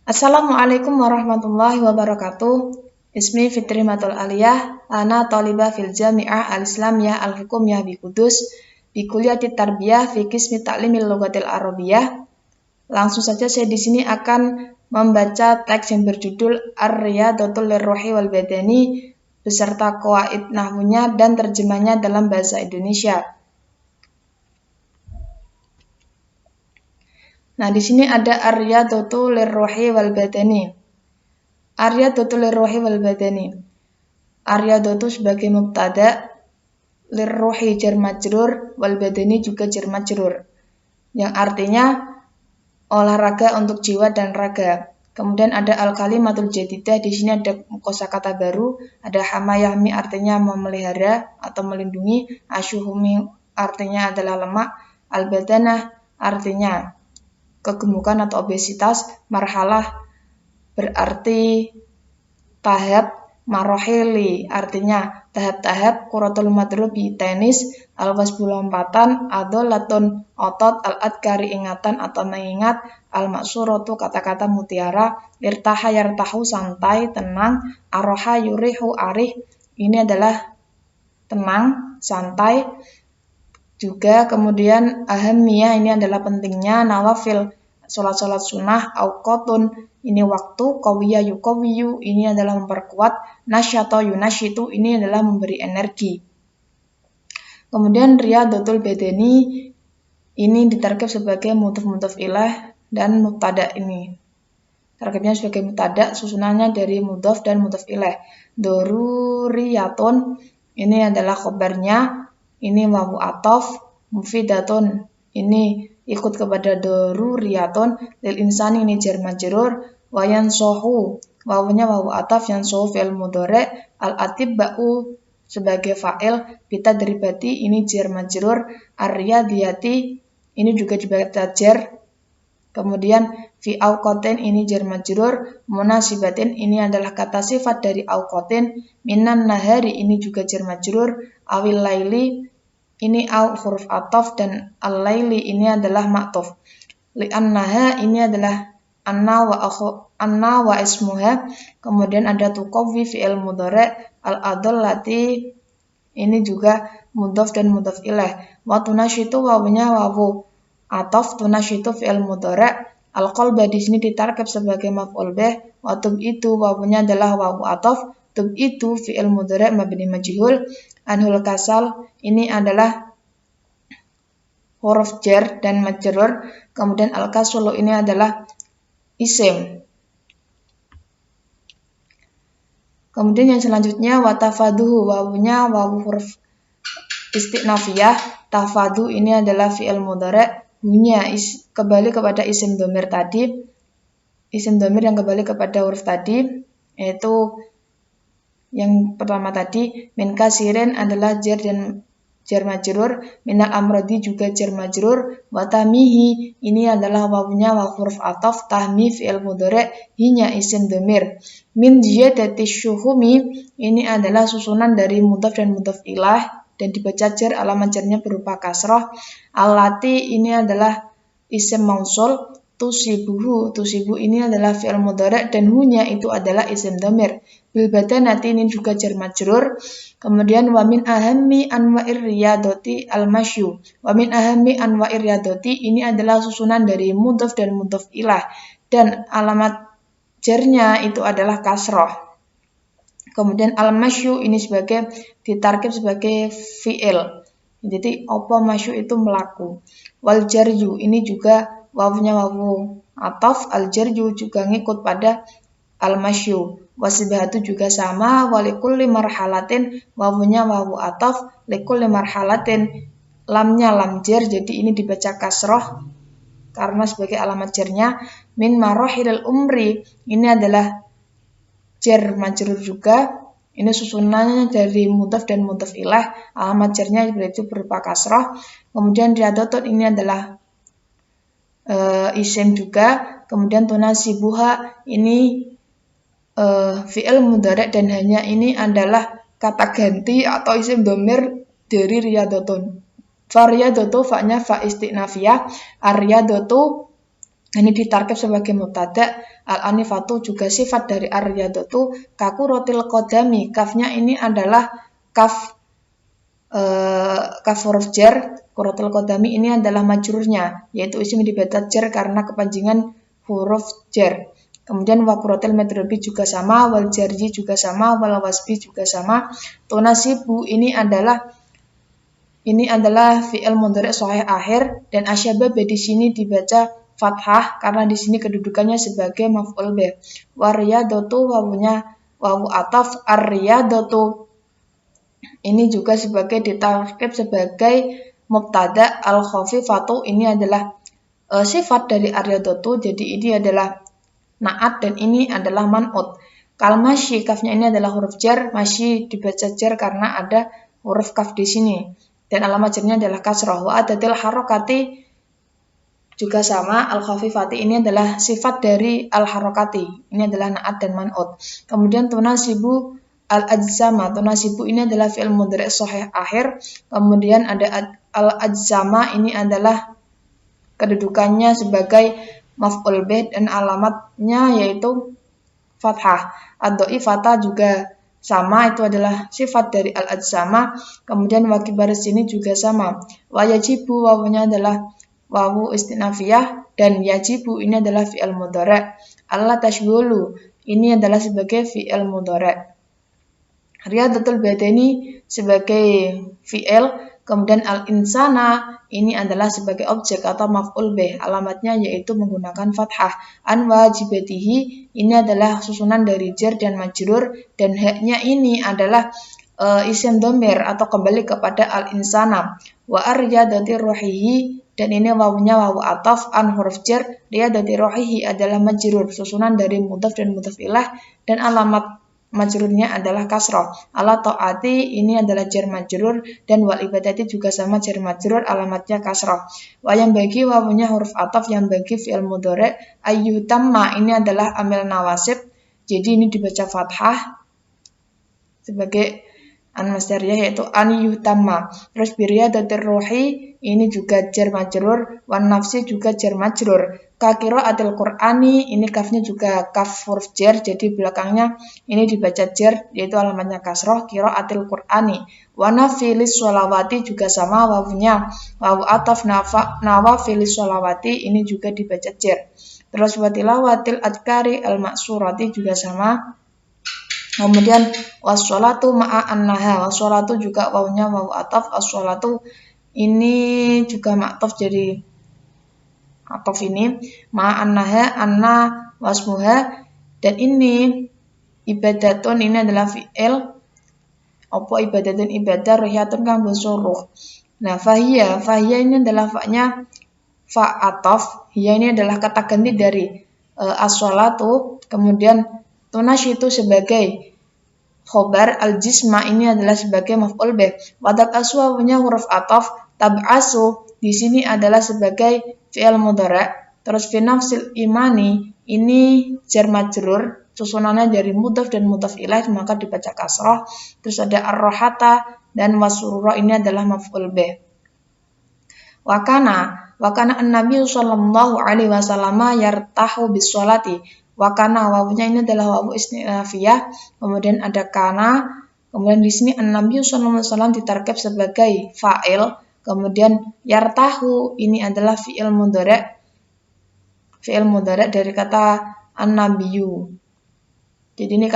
Assalamualaikum warahmatullahi wabarakatuh. Ismi Fitri Matul Aliyah, ana talibah fil Jami'ah Al-Islamiyah Al-Hukumiyah bi Kudus, bi Kuliyatit Tarbiyah fi Qismi Ta'limil Lughatil Arabiyyah. Langsung saja saya di sini akan membaca teks yang berjudul Ar-Riyadatul Lirruhi wal Badani beserta qawaid nahwunya dan terjemahnya dalam bahasa Indonesia. Nah, di sini ada Ar-Riyadatu Lirruhi wal Badani. Ar-Riyadatu Lirruhi wal Badani. Ar-Riyadatu sebagai mubtada, Lirruhi jar majrur, wal badani juga jar majrur. Yang artinya olahraga untuk jiwa dan raga. Kemudian ada al-kalimatul jadidah, di sini ada kosakata baru, ada hamayahmi artinya memelihara atau melindungi, asyuhumi artinya adalah lemak, al-badanah artinya kegemukan atau obesitas, marhalah berarti tahap, marohili artinya tahap-tahap, kuratul madrubi tenis, al-wasbu lompatan, adolatun otot, al-adkari ingatan atau mengingat, al-maksuratu kata-kata mutiara, irtaha yartahu santai, tenang, aroha yurihu arih, ini adalah tenang, santai. Juga kemudian ahamiyah ini adalah pentingnya, nawafil sholat-sholat sunnah, auqotun ini waktu, qawiyya yuqawiyyu ini adalah memperkuat, nasyato yunasyitu ini adalah memberi energi. Kemudian riyadatul badani ini ditarkib sebagai mudhaf ilaih dan mubtada ini. Tarkibnya sebagai mubtada, susunannya dari mudhaf dan mudhaf ilaih. Daruriyatun ini adalah khobarnya. Ini wawu atof, mufidatun ini ikut kepada daruriyatun, lil insani ini jar majrur, wayan sohu wawunya wawu atof, yang sohu fi'il mudhari, al atibba'u sebagai fa'il, bita deribati ini jar majrur, ar-riyadiyati ini juga dibaca jar. Kemudian fi auqatin ini jar majrur, munasibatin ini adalah kata sifat dari auqatin, minan nahari ini juga jar majrur, awil laili ini au huruf ataf dan al-laili ini adalah ma'tuf. Li'annaha ini adalah anna wa ismuha. Kemudian ada tuqawwi fi'il mudhari, al-adallati ini juga mudhaf dan mudhaf ilaih. Wa tunasyitu wawunya wawu ataf, tunasyitu fi'il mudhari, al-qalba di sini ditarkib sebagai maf'ul bih, wa tub itu wawunya adalah wawu ataf, tub itu fi'il mudhari mabni majhul, anhul kasal ini adalah huruf jar dan majrur, kemudian al-kasulu ini adalah isim. Kemudian yang selanjutnya watafaduhu wawunya wawu huruf istiqnafiyah, tafadu ini adalah fi'il mudhari, hunya kembali kepada isim dhamir tadi, isim dhamir yang kembali kepada huruf tadi, yaitu yang pertama tadi, min kasirin adalah jar dan jar majrur, minal amrodi juga jar majrur, wa tahmihi ini adalah wawunya wawu huruf ataf, tahmi fi'il mudhari, hinya isim dhamir. Min ziyadati syuhumi ini adalah susunan dari mudhaf dan mudhaf ilaih dan dibaca jar, alamat jarnya berupa kasrah. Allati ini adalah isim mausul, tusibu ini adalah fi'il mudhari dan hunya itu adalah isim dhamir. Bil badanati ini juga jar majrur. Kemudian wa min ahammi anwa'ir riyadati al-masyu. Wa min ahammi anwa'ir riyadati ini adalah susunan dari mudhaf dan mudhaf ilaih dan alamat jarnya itu adalah kasrah. Kemudian al-masyu ini sebagai ditarkib sebagai fi'il. Jadi apa masyu itu melaku. Wal jaryu ini juga wawunya wawu ataf, al jaryu juga ngikut pada al-masyu. Wasibahatu juga sama, walikulli marhalatin wawunya wawu ataf, likulli marhalatin lamnya lam jar, jadi ini dibaca kasroh karena sebagai alamat jarnya. Min marohilil umri ini adalah jar majrur juga, ini susunannya dari mudhaf dan mudhaf ilaih, alamat jarnya berarti berupa kasroh. Kemudian riyadotun ini adalah isim juga, kemudian tunasibuha ini fi'il mudhari dan hanya ini adalah kata ganti atau isim dhamir dari riyadotun. Fa riyadatu fa-nya fa istiqnafiyah, ar-riyadatu Ini ditarkib sebagai mubtada. Al-anifatu juga sifat dari ar-riyadatu kakuratil qadami. Kafnya ini adalah kaf huruf jar. Kuratil qadami ini adalah majrurnya, yaitu isim dibaca jar karena kepanjangan huruf jar. Kemudian wa kuratil madrobi juga sama, wal jarji juga sama, wal wasbi juga sama. Tunasibu ini adalah fi'il mudhari' shahih akhir, dan asyabab di sini dibaca fathah karena di sini kedudukannya sebagai maf'ul bih. Wariyadatu wawu ataf ar-riyadatu ini juga sebagai ditarkib sebagai mubtada. Al-khafifatu ini adalah sifat dari ar-riyadatu, jadi ini adalah na'at dan ini adalah man'ut. Kalmasyi, kafnya ini adalah huruf jar, masyi dibaca jar karena ada huruf kaf di sini. Dan alamat jarnya adalah kasrah. Wa adatil harokati juga sama, al-khafifati ini adalah sifat dari al-harokati. Ini adalah na'at dan man'ut. Kemudian tunasibu al-ajzama. Tunasibu ini adalah fi'il mudhari' shahih akhir. Kemudian ada al-ajzama ini adalah kedudukannya sebagai maf'ul bih dan alamatnya yaitu fathah. Ad-dhaifata juga sama, itu adalah sifat dari al-ajzama. Kemudian wakibar sini juga sama. Wa yajibu, wawunya adalah wawu istinafiyah, dan yajibu ini adalah fi'il mudhari'. Allah tashghulu ini adalah sebagai fi'il mudhari'. Riyadatul badani sebagai fi'il. Kemudian al-insana ini adalah sebagai objek atau maf'ul bih, alamatnya yaitu menggunakan fathah. An wajibatihi ini adalah susunan dari jar dan majrur, dan haknya ini adalah isim dhamir atau kembali kepada al-insana. Wa ar-riyadati ruhihi, dan ini wawunya wawu ataf an huruf jar. Riyadati ruhihi adalah majrur, susunan dari mudhaf dan mudhaf ilaih, dan alamat majrurnya adalah kasrah. Ala ta'ati ini adalah jar majrur, dan wal ibadati juga sama jar majrur, alamatnya kasrah. Wa yang bagi wawunya huruf ataf, yang bagi fi'il mudhari'. Ayyutamma ini adalah amil nawasib, jadi ini dibaca fathah sebagai an masdariyah yaitu an yutamma. Terus biriyadatir ruhi ini juga jar majrur, wan nafsi juga jar majrur. Kakiro atil Qur'ani ini kafnya juga kaf huruf jar, jadi belakangnya ini dibaca jar yaitu alamatnya kasroh. Kiro atil Qur'ani. Wana filis sholawati juga sama, wawunya wawu ataf nawa filis sholawati ini juga dibaca jar. Terus watilawatil adkari al maksurati juga sama. Kemudian washolatu ma'a annaha, washolatu juga wawunya wawu ataf, washolatu ini juga ma'tuf, jadi ataf ini ma'a annaha, anna wasmuha, dan ini ibadatun ini adalah fi'il. Apa ibadatun? Ibadah, rihiyatun kang suruh. Nah, fahiyya ini adalah fa'nya fa ataf, hiya ini adalah kata ganti dari as-sholatu. Kemudian tunasyitu sebagai khobar, al-jisma ini adalah sebagai maf'ul bih. Wadat aswawunya huruf ataf, tab'asu di sini adalah sebagai fi'il mudhari'. Terus fi nafsil imani ini jar majrur, susunannya dari mudhaf dan mudhaf ilaih, maka dibaca kasrah. Terus ada ar-rohata dan wasurura ini adalah maf'ul bih. Wakana an-nabi sallallahu alaihi wasallam yartahu bis sholati. Wakana wawunya ini adalah wawu istinafiyah, kemudian ada kana, kemudian di sini an-nabi sallallahu alaihi wasallam ditarkib sebagai fa'il, kemudian yartahu ini adalah fi'il mudhari' dari kata an-nabiyyu. Jadi ini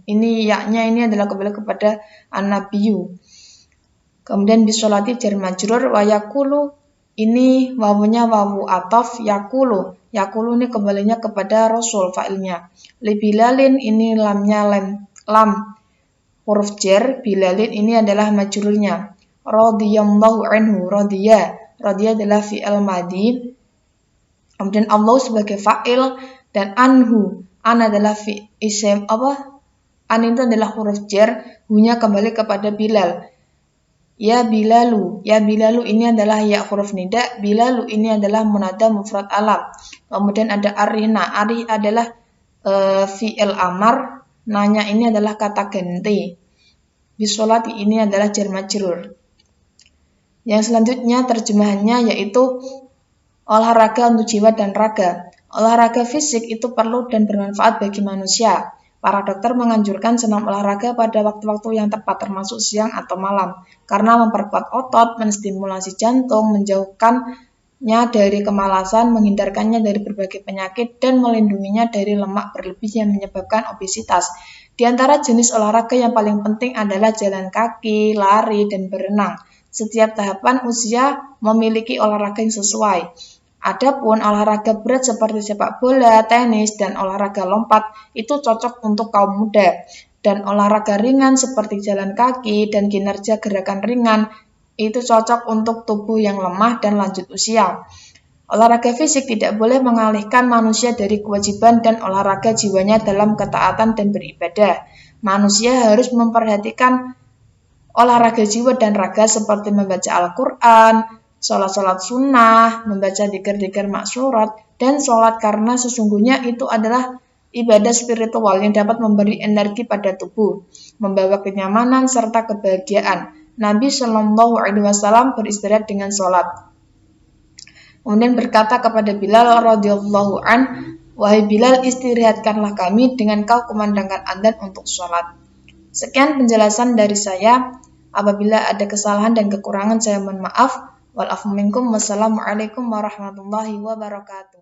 ini yaknya ini adalah kembali kepada an-nabiyyu. Kemudian bisolati jar majrur, wa yakulu ini wawunya wawu ataf, yakulu ini kembalinya kepada rasul fa'ilnya. Li bilalin ini lamnya lam huruf jar, bilalin ini adalah majrurnya. Radhiyallahu anhu, radhiya adalah fi'il madhi. Kemudian Allah sebagai fa'il, dan anhu, an adalah isim an itu adalah huruf jar, hunya kembali kepada Bilal. Ya Bilalu ini adalah ya huruf nida, Bilalu ini adalah munada mufrad alam. Kemudian ada arina, ari adalah fi'il amar, nanya ini adalah kata ganti. Bisolati ini adalah jar majrur. Yang selanjutnya terjemahannya yaitu Olahraga untuk jiwa dan raga. Olahraga fisik itu perlu dan bermanfaat bagi manusia. Para dokter menganjurkan senam olahraga pada waktu-waktu yang tepat termasuk siang atau malam karena memperkuat otot, menstimulasi jantung, menjauhkannya dari kemalasan, menghindarkannya dari berbagai penyakit, dan melindunginya dari lemak berlebih yang menyebabkan obesitas. Di antara jenis olahraga yang paling penting adalah jalan kaki, lari, dan berenang. Setiap tahapan usia memiliki olahraga yang sesuai. Adapun olahraga berat seperti sepak bola, tenis, dan olahraga lompat itu cocok untuk kaum muda. Dan olahraga ringan seperti jalan kaki dan kinerja gerakan ringan itu cocok untuk tubuh yang lemah dan lanjut usia. Olahraga fisik tidak boleh mengalihkan manusia dari kewajiban dan olahraga jiwanya dalam ketaatan dan beribadah. Manusia harus memperhatikan olahraga jiwa dan raga seperti membaca Al-Quran, sholat sunnah, membaca dzikir-dzikir maksurat, dan sholat karena sesungguhnya itu adalah ibadah spiritual yang dapat memberi energi pada tubuh, membawa kenyamanan serta kebahagiaan. Nabi Shallallahu Alaihi Wasallam beristirahat dengan sholat. Kemudian berkata kepada Bilal radhiyallahu an, wahai Bilal, istirahatkanlah kami dengan kau kumandangkan adzan untuk sholat. Sekian penjelasan dari saya. Apabila ada kesalahan dan kekurangan saya mohon maaf. Wal afu minkum. Wassalamualaikum warahmatullahi wabarakatuh.